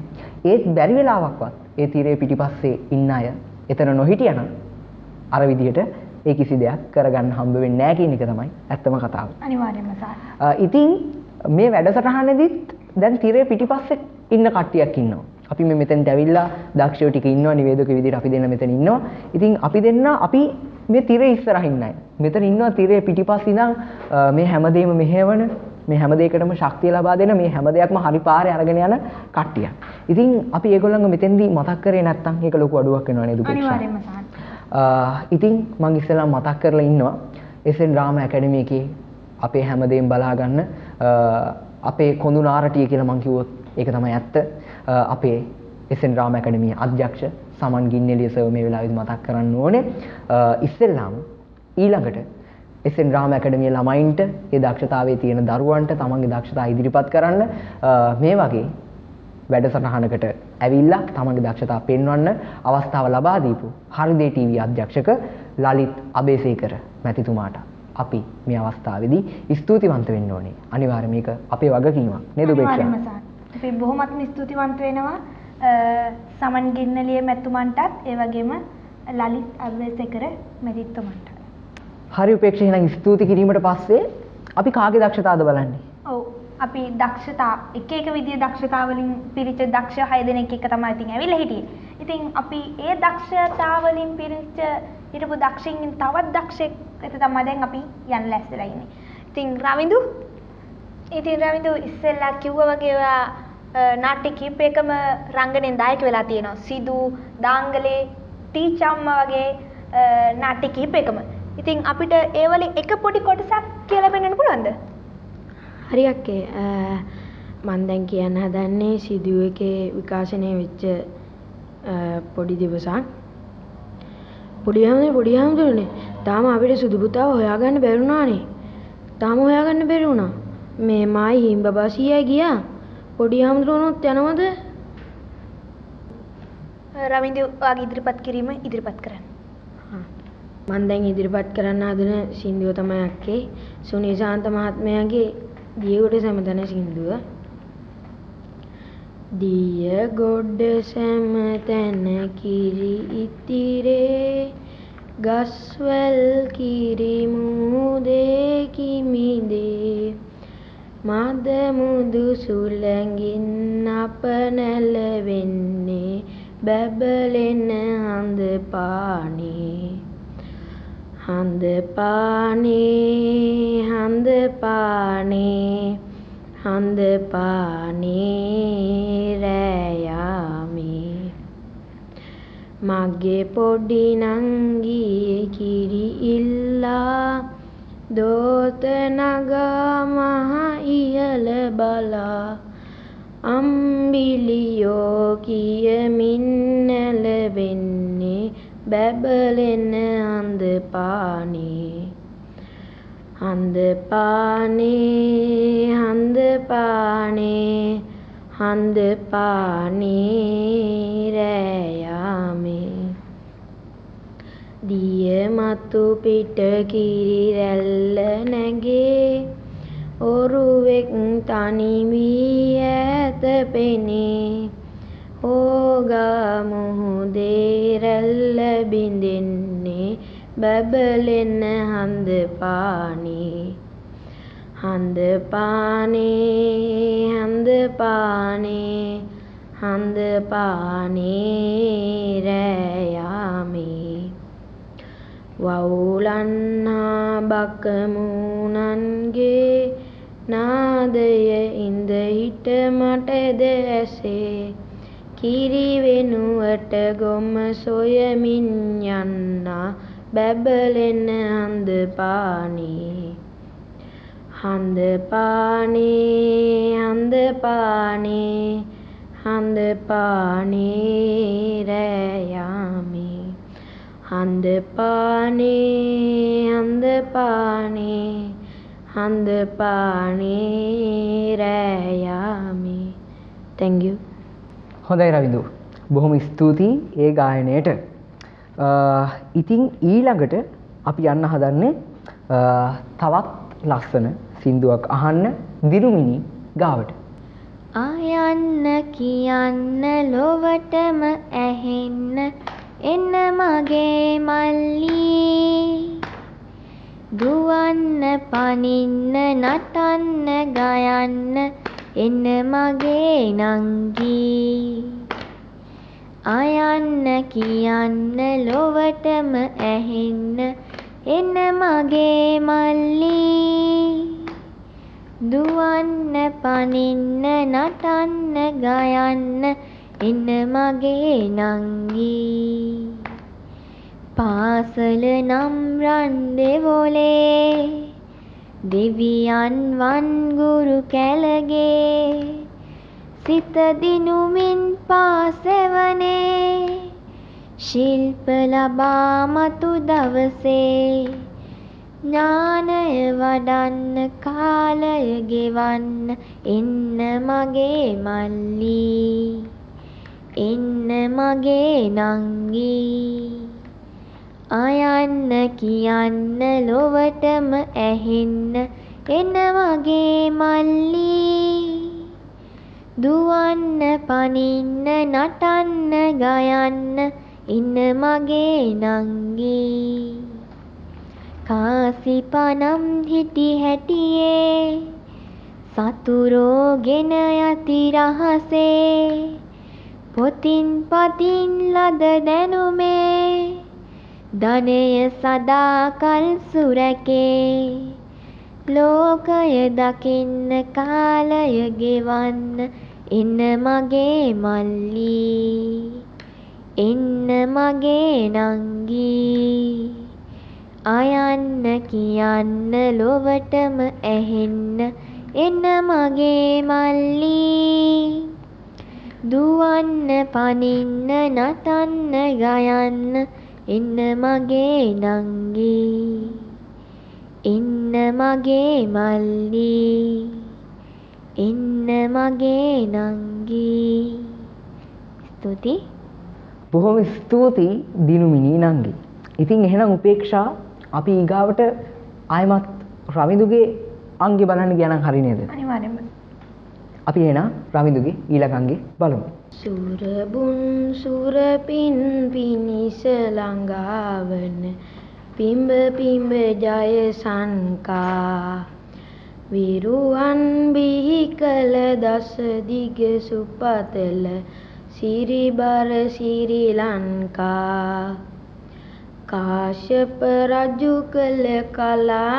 ඒත් බැරි වෙලාවක්වත් ඒ තිරේ පිටිපස්සේ ඉන්න අය එතන නොහිටියනම් අර විදිහට ඒ කිසි දෙයක් කරගන්න හම්බ වෙන්නේ නැහැ කියන එක තමයි ඇත්තම කතාව. අනිවාර්යයෙන්ම සාරා. ඉතින් මේ වැඩසටහනේදීත් දැන් තිරේ පිටිපස්සේ ඉන්න කට්ටියක් ඉන්නවා. අපි මේ මෙතෙන්ට ඇවිල්ලා දක්ෂයෝ ටික ඉන්නවා, නිවේදක විදිහට අපි දෙන්න මෙතන ඉන්නවා. ඉතින් අපි දෙන්න අපි මේ තිරේ ඉස්සරහින් නැහැ. මෙතන ඉන්නවා තිරේ පිටිපස්සේ ඉඳන් මේ හැමදේම මෙහෙවන, මේ හැම දෙයකටම ශක්තිය ලබා දෙන, මේ හැම දෙයක්ම හරි පාරේ අරගෙන යන කට්ටියක්. ඉතින් අපි ඒගොල්ලන්ව මෙතෙන්දී මතක් කරේ නැත්නම් ඒක ලොකු අඩුවක් වෙනවා නේද උපේක්ෂා? අනිවාර්යයෙන්ම සාරා. ඉතින් මම ඉස්සෙල්ලා මතක් කරලා ඉන්නවා SN Drama Academy එකේ අපේ හැමදේම බලා ගන්න අපේ කොඳු නාරටිය කියලා මම කිව්වොත් ඒක තමයි ඇත්ත. අපේ SN Drama Academy අධ්‍යක්ෂ සමන් ගින්නෙලිය සර් මේ වෙලාවේදී මතක් කරන්න ඕනේ. ඉස්සෙල්ලාම ඊළඟට SN Drama Academy ළමයින්ට ඒ දක්ෂතාවයේ තියෙන දරුවන්ට තමන්ගේ දක්ෂතාව ඉදිරිපත් කරන්න මේ වගේ වැඩසටහනකට ඇවිල්ලා තමන්ගේ දක්ෂතාව පෙන්වන්න අවස්ථාව ලබා දීපු හරිදේ TV අධ්‍යක්ෂක ලලිත් අබේසේකර මැතිතුමාට අපි මේ අවස්ථාවේදී ස්තුතිවන්ත වෙන්න ඕනේ. අනිවාර්යයෙන් මේක අපේ වගකීමක් නේද උපේක්ෂා? අපි බොහොමත්ම ස්තුතිවන්ත වෙනවා සමන් ගින්නලිය මැතිතුමන්ටත් ඒ වගේම ලලිත් අබේසේකර මැතිතුමන්ට. හරි උපේක්ෂා, එහෙනම් ස්තුති කිරීමට පස්සේ අපි කාගේ දක්ෂතාවද බලන්නේ? ඔව් අපි දක්ෂතා එක එක විදිහේ දක්ෂතා වලින් පිරිච්ච දක්ෂ 6 දෙනෙක් එක තමයි ඉතින් ඇවිල්ලා හිටියේ. ඉතින් අපි ඒ දක්ෂතා වලින් පිරිච්ච හිටපු දක්ෂින් තවත් දක්ෂෙක් එත තමයි දැන් අපි යන්න ලැස්තිලා ඉන්නේ. ඉතින් රවිදු ඉස්සෙල්ලා කිව්වා වගේ ඔයා නාට්‍ය කීපයකම රංගනෙන් දායක වෙලා තියෙනවා. සිදු, දාංගලේ, ටීචම්මා වගේ නාට්‍ය කීපයකම. ඉතින් අපිට ඒ වලින් එක පොඩි කොටසක් කියලා පෙන්වන්න පුළුවන්ද? හරි අක්කේ. මම දැන් කියන්න හදන්නේ සිදු එකේ විකාශනය වෙච්ච පොඩි දවසක්. පොඩි හාමුදුරනේ තාම අපිට සුදු පුතාව හොයාගන්න බැරි වුණානේ. තාම හොයාගන්න බැරි වුණා. මේ මායි හිම්බබා සීයා ගියා. පොඩි හාමුදුරනොත් යනවද? රවින්දු ඔයාගේ ඉදිරිපත් කිරීම ඉදිරිපත් කරන්න. මම දැන් ඉදිරිපත් කරන්න හදන සින්දුව තමයි අක්කේ සුනිසාන්ත මහත්මයාගේ දියගොඩ සෑමතන සින්දුව. දිය ගොඩ සෑමතන කිරි ඉතිරේ ගස්වැල් කිරි මුදේ කිමිදේ මද මුදු සුළඟින් අප නැලවෙන්නේ බැබලෙන හඳ පානේ හඳ පානේ හඳ පානේ හඳ පානේ රැයාමේ මගේ පොඩි නංගියේ කිරි ඉල්ලා දෝත නගා මහ ඉහළ බලා අම්බිලියෝ කියමින් නැලවෙන්නේ බැබලෙන හඳ පානේ හඳ පානේ හඳ පානේ හඳ පානේ රැයාමේ දිය මතු පිට කිරි රැල්ල නැගේ ඔරුවෙක් තනි වී ඈත පෙනේ ඕගා මුහුදේ රැල්ල බිඳෙන්නේ බබලෙන හඳ පානේ හඳ පානේ හඳ පානේ හඳ පානේ රැයාමේ වවුලන්හා බකමුණන්ගේ නාදය ඉඳ හිට මට දැසේ කිරි වෙනුවට ගොම සොයමින් යන්නා බැබලෙන හඳ පානේ හඳ පානේ හඳ පානේ හඳ පානේ රැයාමේ හඳ හඳ පානේ හඳ පානේ හඳ පානේ රෑ යාමේ. thank you. හොඳයි රවිදු. බොහොම ස්තුතියි ඒ ගායනයට. ඉතින් ඊළඟට අපි යන්න හදන්නේ තවත් ලස්සන සින්දුවක් අහන්න දිනුමිනි ගාවට. ආයන්න කියන්න ලොවටම ඇහෙන්න එන්න මගේ මල්ලී දුවන්න පනින්න නටන්න ගයන්න එන්න මගේ නංගී ආයන්න කියන්න ලොවටම ඇහෙන්න එන්න මගේ මල්ලී දුවන්න පනින්න නටන්න ගයන්න එන්න මගේ නංගී පාසල නම් රන් දෙවොලේ දෙවියන් වන්ගුරු කැලගේ සිත දිනුමින් පාසෙවනේ ශිල්ප ලබා මතු දවසේ ඥානය වඩන්න කාලය ගෙවන්න එන්න මගේ මල්ලී එන්න මගේ නංගී ආයන්න කියන්න ලොවටම ඇහෙන්න එන්න මගේ මල්ලී දුවන්න පනින්න නටන්න ගයන්න එන්න මගේ නංගී කාසි පනම් හිටි හැටියේ සතුරෝගෙන යති රහසේ පොතින් පතින් ලද දැනුමේ ධනය සදාකල් සුරැකේ ලෝකය දකින්න කාලය ගෙවන්න එන්න මගේ මල්ලී එන්න මගේ නංගී ආයන්න කියන්න ලොවටම ඇහෙන්න එන්න මගේ මල්ලී දුවන්න පනින්න නටන්න ගයන්න එන්න මගේ නංගී එන්න මගේ මල්ලී එන්න මගේ නංගී. ස්තුති. බොහොම ස්තුතියි දිනුමිනී නංගි. ඉතින් එහෙනම් උපේක්ෂා අපි ඊගාවට ආයමත් රවිඳුගේ අංගේ බලන්න ගියා නම් හරි නේද? අනිවාර්යෙන්ම. අපි එහෙනම් රවිඳුගේ ඊළඟ අංගේ බලමු. සුරබුන් සුරපින් පිනිස ළඟාවන පිඹ පිඹ ජය සංකා විරුවන් බිහි කළ දස දිග සුපතල සිරිබර සිරි ලංකා කාශ්‍යප රජු කළ කලානිකේතන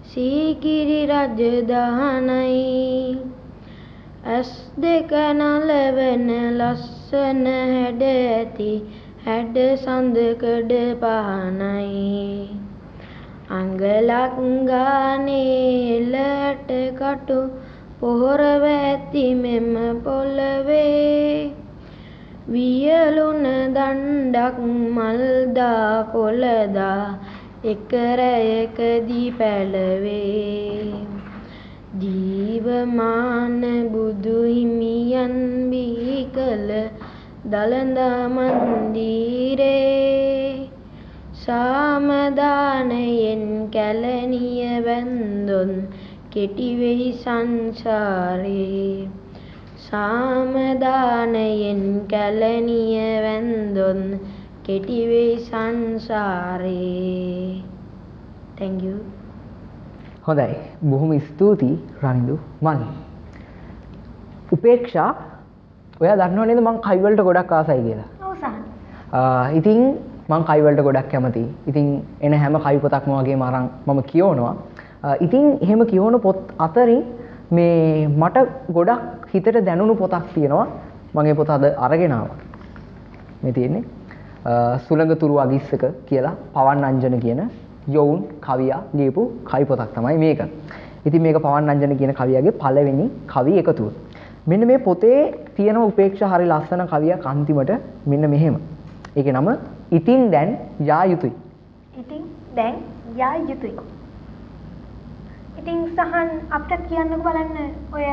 සීගිරි රජධානයි ඇස් දෙක නලවන ලස්සන හැඩ ඇති හැඩ සඳකඩ පහනයි අඟලක් ගානේ එළට කටු පොහොර වැති මෙම පොළවේ වියලුන දණ්ඩක් මල්දා කොළදා එක රැයකදී පැලවේ ජීවමාන බුදු හිමියන් බිහි කළ දළදා මන්දිරේ සාමදානයෙන් කැලණිය වැන්දොන් කෙටි වෙයි සංසාරේ සාමදානයෙන් කැලණිය වැන්දොන් කෙටි වෙයි සංසාරේ. thank you. හොඳයි. බොහොම ස්තුතියි රනිදු මල්ලි. උපේක්ෂා ඔයා දන්නව නේද මං කවි වලට ගොඩක් ආසයි කියලා? ඔව් සහන්. ඉතින් මං කවි වලට ගොඩක් කැමතියි. ඉතින් එන හැම කවි පොතක්ම වගේම අරන් මම කියවනවා. ඉතින් එහෙම කියවන පොත් අතරින් මේ මට ගොඩක් හිතට දැනුණු පොතක් තියෙනවා. මම ඒ පොත අද අරගෙන ආවා. මේ තියෙන්නේ සුළඟතුරු අගිස්සක කියලා පවන් අංජන කියන යෝන් කවියා ලියපු කවි පොතක් තමයි මේක. ඉතින් මේක පවන් අංජන කියන කවියාගේ පළවෙනි කවි එකතුව. මෙන්න මේ පොතේ තියෙන උපේක්ෂා හරි ලස්සන කවියක් අන්තිමට මෙන්න මෙහෙම. ඒකේ නම ඉතින් දැන් යා යුතුයි. ඉතින් දැන් යා යුතුයි. ඉතින් සහන් අපිට කියන්නකෝ බලන්න ඔය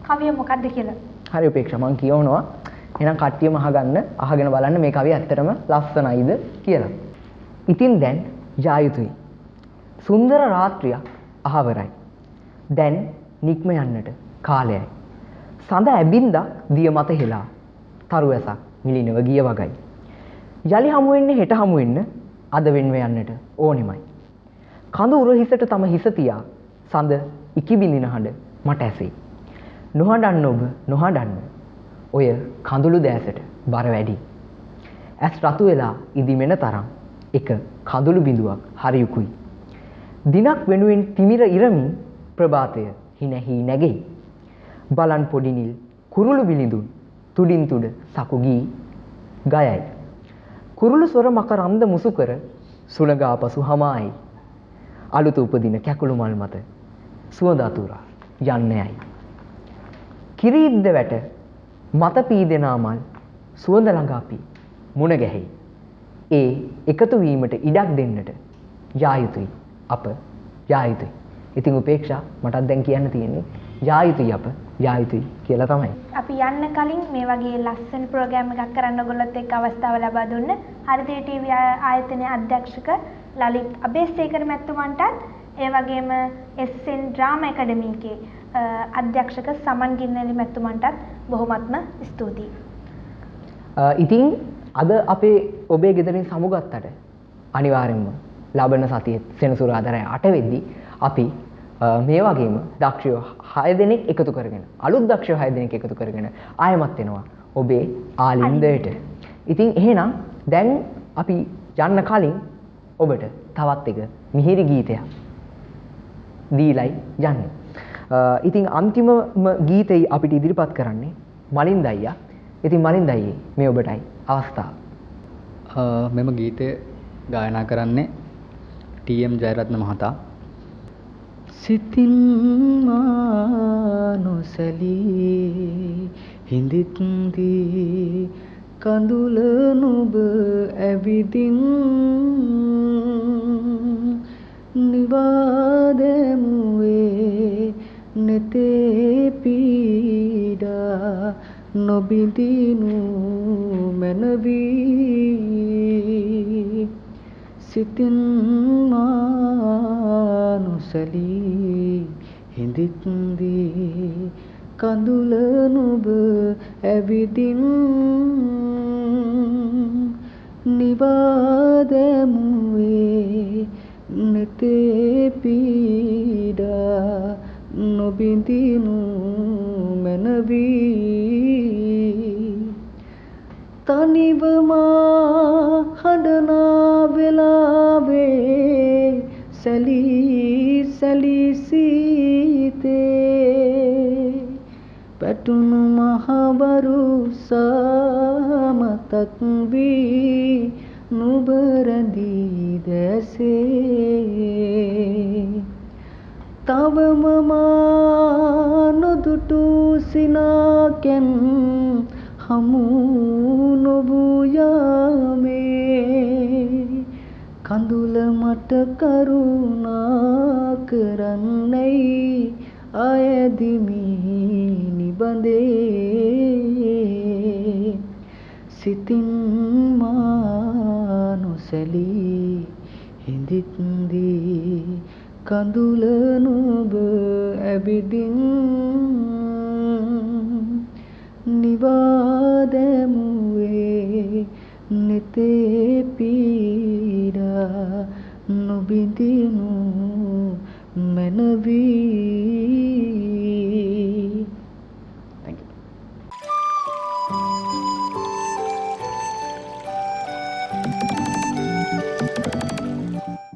කවිය මොකක්ද කියලා. හරි උපේක්ෂා මම කියවනවා. එහෙනම් කට්ටියම අහගෙන බලන්න මේ කවිය ඇත්තටම ලස්සනයිද කියලා. ඉතින් දැන් යා යුතුයි. සුන්දර රාත්‍රියක් අහවරයි. දැන් නික්ම යන්නට කාලයයි. සඳ ඇබින්දක් දිය මත හෙලා තරු ඇසක් මිලිනව ගිය වගයි. යලි හමු වෙන්නේ හෙට හමු වෙන්න අද වෙන්ව යන්නට ඕනෙමයි. කඳු උර හිසට තම හිස තියා සඳ ඉකි බිඳින හඬ මට ඇසෙයි. නොහඬන්න ඔබ නොහඬන්න ඔය කඳුළු දෑසට බර වැඩි. ඇස් රතු වෙලා ඉදිමෙන තරම් එක කඳුළු බිඳුවක් හරියුකුයි. දිනක් වෙනුවෙන් තිමිර ඉරමින් ප්‍රභාතය හිනැහි නැගෙයි. බලන් පොඩි නිල් කුරුළු බිලිඳුන් තුඩින් තුඩ සකු ගී ගයයි. කුරුළු සොර මකරන්ද මුසු කර සුළඟා පසු හමායි. අලුත උපදින කැකුළු මල් මත සුවඳ අතුරා යන්න යයි. කිරිද්ද වැට මත පීදෙනා මල් සුවඳ ළඟ අපි මුණ ගැහෙයි. ඒ එකතු වීමට ඉඩක් දෙන්නට යා යුතුයි අප යා යුතුයි. ඉතින් උපේක්ෂා මටත් දැන් කියන්න තියෙන්නේ යා යුතුයි අප යා යුතුයි කියලා තමයි. අපි යන්න කලින් මේ වගේ ලස්සන ප්‍රෝග්‍රෑම් එකක් කරන්න ඔයගොල්ලොත් එක්ක අවස්ථාව ලබා දුන්න හරිදේ ටීවී ආයතනයේ අධ්‍යක්ෂක ලලිත් අබේසේකර මැතිතුමන්ටත් ඒ වගේම SN ඩ්‍රාමා ඇකඩමියේ අධ්‍යක්ෂක සමන් ගින්නලි මැතිතුමන්ටත් බොහොමත්ම ස්තුතියි. ඉතින් අද අපේ ඔබේ ගෙදරින් සමුගත්තට අනිවාර්යෙන්ම ලබන සතියේ සෙනසුරාදා 8 වෙද්දී අපි මේ වගේම දක්ෂයෝ 6 දෙනෙක් එකතු කරගෙන අලුත් දක්ෂයෝ 6 දෙනෙක් එකතු කරගෙන ආයමත් වෙනවා ඔබේ ආලින්දයට. ඉතින් එහෙනම් දැන් අපි යන්න කලින් ඔබට තවත් එක මිහිරි ගීතයක් දීලයි යන්නේ. ඉතින් අන්තිමම ගීතේ අපිට ඉදිරිපත් කරන්නේ මලින්ද අයියා. ඉතින් මලින්ද අයියේ මේ ඔබටයි අවස්ථාව. මෙම ගීතය ගායනා කරන්නේ TM ජයරත්න මහතා. සිතින් මා නොසැලී හිඳිත්දී කඳුල නුඹ ඇවිදින් නිවාදමුවේ නෙතේ පීඩා නොබිඳිනු මැනවී සිතින් මා නොසැලී හිඳිත්දී කඳුල නුඹ ඇවිදින් නිවාදමුවේ නෙතේ පීඩා නොබිඳිනු මැනවී තනිවම හඬනා වෙලාවේ සැලී සැලී සීතේ පැටුණු මහවරු සමතක් වී නුඹ රැඳී දැසේ තවම මා නොදුටු සිනාකෙන් හමු නොවූ යාමේ කඳුල මට කරුණා කරන්නයි අයදිමි නිබඳේ සිතින් මා නොසැලී හිඳිත්දී කඳුල නුඹ ඇවිදින් නිවාදමුවේ නෙතේ පීඩා නොබිඳිනු මැනවී